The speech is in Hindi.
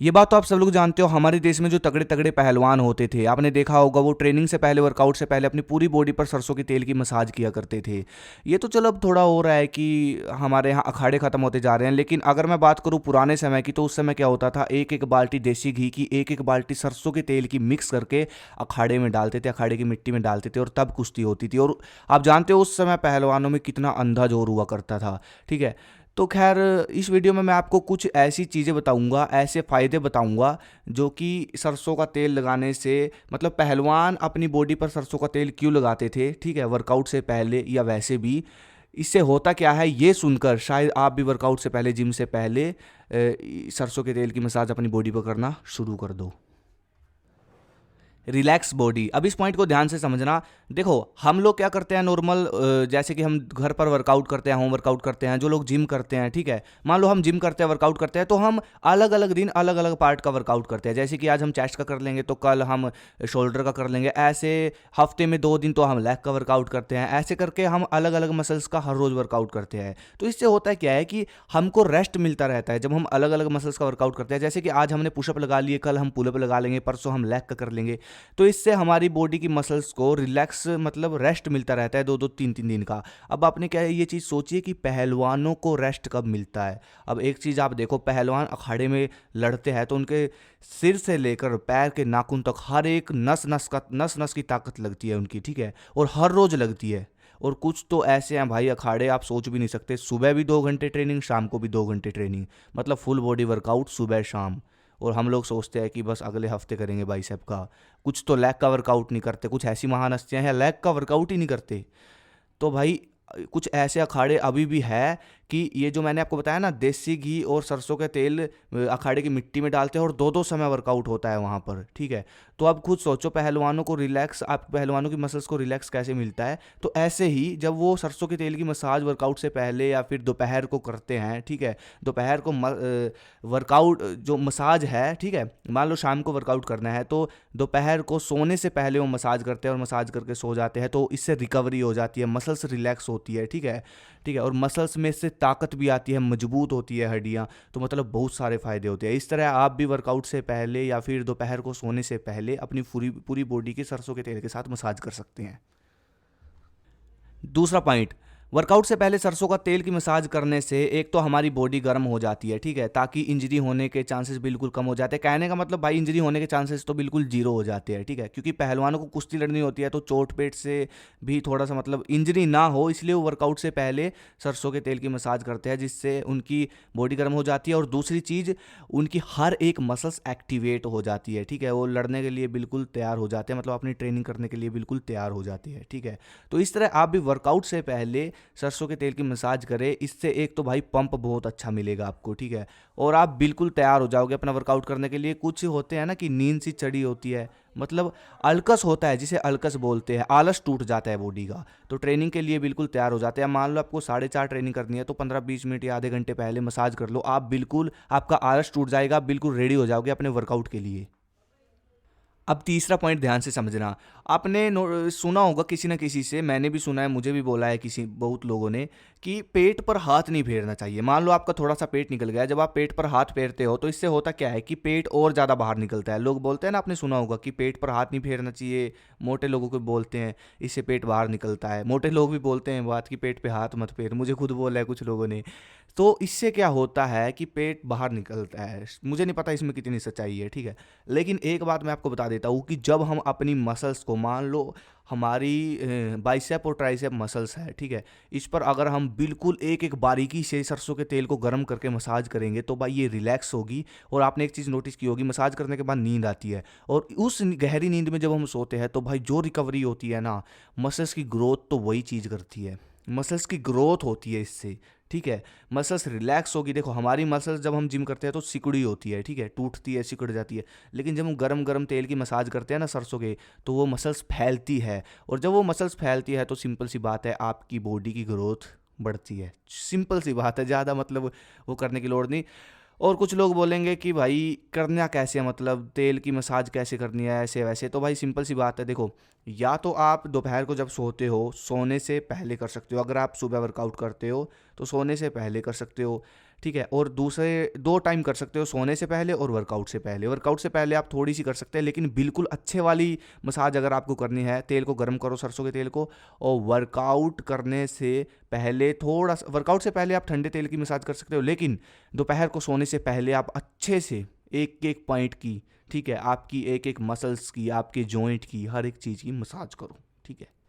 ये बात तो आप सब लोग जानते हो, हमारे देश में जो तगड़े तगड़े पहलवान होते थे, आपने देखा होगा वो ट्रेनिंग से पहले, वर्कआउट से पहले अपनी पूरी बॉडी पर सरसों के तेल की मसाज किया करते थे। ये तो चलो अब थोड़ा हो रहा है कि हमारे यहाँ अखाड़े खत्म होते जा रहे हैं, लेकिन अगर मैं बात करूँ पुराने समय की, तो उस समय क्या होता था, एक एक बाल्टी देसी घी की, एक एक बाल्टी सरसों के तेल की मिक्स करके अखाड़े में डालते थे, अखाड़े की मिट्टी में डालते थे और तब कुश्ती होती थी। और आप जानते हो उस समय पहलवानों में कितना अंधा जोर हुआ करता था। ठीक है। तो खैर, इस वीडियो में मैं आपको कुछ ऐसी चीज़ें बताऊंगा, ऐसे फ़ायदे बताऊंगा जो कि सरसों का तेल लगाने से, मतलब पहलवान अपनी बॉडी पर सरसों का तेल क्यों लगाते थे, ठीक है, वर्कआउट से पहले या वैसे भी। इससे होता क्या है ये सुनकर शायद आप भी वर्कआउट से पहले, जिम से पहले सरसों के तेल की मसाज अपनी बॉडी पर करना शुरू कर दो। रिलैक्स बॉडी, अब इस पॉइंट को ध्यान से समझना। देखो, हम लोग क्या करते हैं नॉर्मल, जैसे कि हम घर पर वर्कआउट करते हैं, होम वर्कआउट करते हैं, जो लोग जिम करते हैं, ठीक है, मान लो हम जिम करते हैं, वर्कआउट करते हैं, तो हम अलग अलग दिन अलग अलग पार्ट का वर्कआउट करते हैं। जैसे कि आज हम चेस्ट का कर लेंगे तो कल हम शोल्डर का कर लेंगे, ऐसे हफ्ते में 2 दिन तो हम लेग का वर्कआउट करते हैं, ऐसे करके हम अलग अलग मसल्स का हर रोज़ वर्कआउट करते हैं। तो इससे होता है क्या है कि हमको रेस्ट मिलता रहता है जब हम अलग अलग मसल्स का वर्कआउट करते हैं। जैसे कि आज हमने पुशअप लगा लिए, कल हम पुलअप लगा लेंगे, परसों हम लेग का कर लेंगे। तो इससे हमारी बॉडी की मसल्स को रिलैक्स, मतलब रेस्ट मिलता रहता है 2-2 3-3 दिन का। अब आपने क्या है ये चीज़ सोचिए कि पहलवानों को रेस्ट कब मिलता है। अब एक चीज़ आप देखो, पहलवान अखाड़े में लड़ते हैं तो उनके सिर से लेकर पैर के नाखून तक हर एक नस नस की ताकत लगती है उनकी, ठीक है, और हर रोज़ लगती है। और कुछ तो ऐसे हैं भाई अखाड़े, आप सोच भी नहीं सकते, सुबह भी 2 घंटे ट्रेनिंग, शाम को भी 2 घंटे ट्रेनिंग, मतलब फुल बॉडी वर्कआउट सुबह शाम। और हम लोग सोचते हैं कि बस अगले हफ्ते करेंगे बाइसेप का। कुछ तो लेग का वर्कआउट नहीं करते, कुछ ऐसी महान हस्तियां हैं लेग का वर्कआउट ही नहीं करते। तो भाई कुछ ऐसे अखाड़े अभी भी है कि ये जो मैंने आपको बताया ना, देसी घी और सरसों के तेल अखाड़े की मिट्टी में डालते हैं और 2-2 समय वर्कआउट होता है वहाँ पर, ठीक है। तो अब खुद सोचो पहलवानों को रिलैक्स, आप पहलवानों की मसल्स को रिलैक्स कैसे मिलता है। तो ऐसे ही जब वो सरसों के तेल की मसाज वर्कआउट से पहले या फिर दोपहर को करते हैं, ठीक है, दोपहर को वर्कआउट जो मसाज है, ठीक है, मान लो शाम को वर्कआउट करना है तो दोपहर को सोने से पहले वो मसाज करते हैं और मसाज करके सो जाते हैं, तो इससे रिकवरी हो जाती है, मसल्स रिलैक्स होती है, ठीक है। ठीक है, और मसल्स में से ताकत भी आती है, मजबूत होती है हड्डियाँ। तो मतलब बहुत सारे फायदे होते हैं। इस तरह आप भी वर्कआउट से पहले या फिर दोपहर को सोने से पहले अपनी पूरी पूरी बॉडी की सरसों के तेल के साथ मसाज कर सकते हैं। दूसरा पॉइंट, वर्कआउट से पहले सरसों का तेल की मसाज करने से एक तो हमारी बॉडी गर्म हो जाती है, ठीक है, ताकि इंजरी होने के चांसेस बिल्कुल कम हो जाते हैं। कहने का मतलब भाई इंजरी होने के चांसेस तो बिल्कुल जीरो हो जाते हैं, ठीक है, क्योंकि पहलवानों को कुश्ती लड़नी होती है तो चोट पेट से भी थोड़ा सा मतलब इंजरी ना हो, इसलिए वो वर्कआउट से पहले सरसों के तेल की मसाज करते हैं, जिससे उनकी बॉडी गर्म हो जाती है। और दूसरी चीज़, उनकी हर एक मसल्स एक्टिवेट हो जाती है, ठीक है, वो लड़ने के लिए बिल्कुल तैयार हो जाते हैं, मतलब अपनी ट्रेनिंग करने के लिए बिल्कुल तैयार हो जाती है, ठीक है। तो इस तरह आप भी वर्कआउट से पहले सरसों के तेल की मसाज करें, इससे एक तो भाई पंप बहुत अच्छा मिलेगा आपको, ठीक है, और आप बिल्कुल तैयार हो जाओगे अपना वर्कआउट करने के लिए। कुछ होते हैं ना कि नींद सी चढ़ी होती है, मतलब अलकस होता है, जिसे अलकस बोलते हैं, आलस टूट जाता है बॉडी का, तो ट्रेनिंग के लिए बिल्कुल तैयार हो जाते हैं। मान लो आपको 4:30 ट्रेनिंग करनी है तो 15-20 मिनट या आधे घंटे पहले मसाज कर लो, आप बिल्कुल, आपका आलस टूट जाएगा, आप बिल्कुल रेडी हो जाओगे अपने वर्कआउट के लिए। अब तीसरा पॉइंट ध्यान से समझना। आपने सुना होगा किसी न किसी से, मैंने भी सुना है, मुझे भी बोला है किसी बहुत लोगों ने, कि पेट पर हाथ नहीं फेरना चाहिए। मान लो आपका थोड़ा सा पेट निकल गया, जब आप पेट पर हाथ फेरते हो तो इससे होता क्या है कि पेट और ज़्यादा बाहर निकलता है। लोग बोलते हैं ना, आपने सुना होगा कि पेट पर हाथ नहीं फेरना चाहिए, मोटे लोगों को बोलते हैं इससे पेट बाहर निकलता है। मोटे लोग भी बोलते हैं बात कि पेट पे हाथ मत फेर, मुझे खुद बोला है कुछ लोगों ने। तो इससे क्या होता है कि पेट बाहर निकलता है, मुझे नहीं पता इसमें कितनी सच्चाई है, ठीक है, लेकिन एक बात मैं आपको बता देता हूँ कि जब हम अपनी मसल्स को, मान लो हमारी बाइसेप और ट्राइसेप मसल्स है, ठीक है, इस पर अगर हम बिल्कुल एक एक बारीकी से सरसों के तेल को गर्म करके मसाज करेंगे तो भाई ये रिलैक्स होगी। और आपने एक चीज़ नोटिस की होगी, मसाज करने के बाद नींद आती है, और उस गहरी नींद में जब हम सोते हैं तो भाई जो रिकवरी होती है ना, मसल्स की ग्रोथ तो वही चीज़ करती है, मसल्स की ग्रोथ होती है इससे, ठीक है, मसल्स रिलैक्स होगी। देखो हमारी मसल्स जब हम जिम करते हैं तो सिकुड़ी होती है, ठीक है, टूटती है, सिकुड़ जाती है, लेकिन जब हम गरम गरम तेल की मसाज करते हैं ना सरसों के, तो वो मसल्स फैलती है, और जब वो मसल्स फैलती है तो सिंपल सी बात है, आपकी बॉडी की ग्रोथ बढ़ती है। सिंपल सी बात है, ज़्यादा मतलब वो करने की लोड़ नहीं। और कुछ लोग बोलेंगे कि भाई करना कैसे है, मतलब तेल की मसाज कैसे करनी है ऐसे वैसे। तो भाई सिंपल सी बात है, देखो, या तो आप दोपहर को जब सोते हो, सोने से पहले कर सकते हो, अगर आप सुबह वर्कआउट करते हो तो सोने से पहले कर सकते हो, ठीक है। और दूसरे 2 टाइम कर सकते हो, सोने से पहले और वर्कआउट से पहले। वर्कआउट से पहले आप थोड़ी सी कर सकते हैं, लेकिन बिल्कुल अच्छे वाली मसाज अगर आपको करनी है, तेल को गर्म करो, सरसों के तेल को, और वर्कआउट करने से पहले थोड़ा सा, वर्कआउट से पहले आप ठंडे तेल की मसाज कर सकते हो, लेकिन दोपहर को सोने से पहले आप अच्छे से एक एक पॉइंट की, ठीक है, आपकी एक एक मसल्स की, आपके जॉइंट की, हर एक चीज़ की मसाज करो, ठीक है।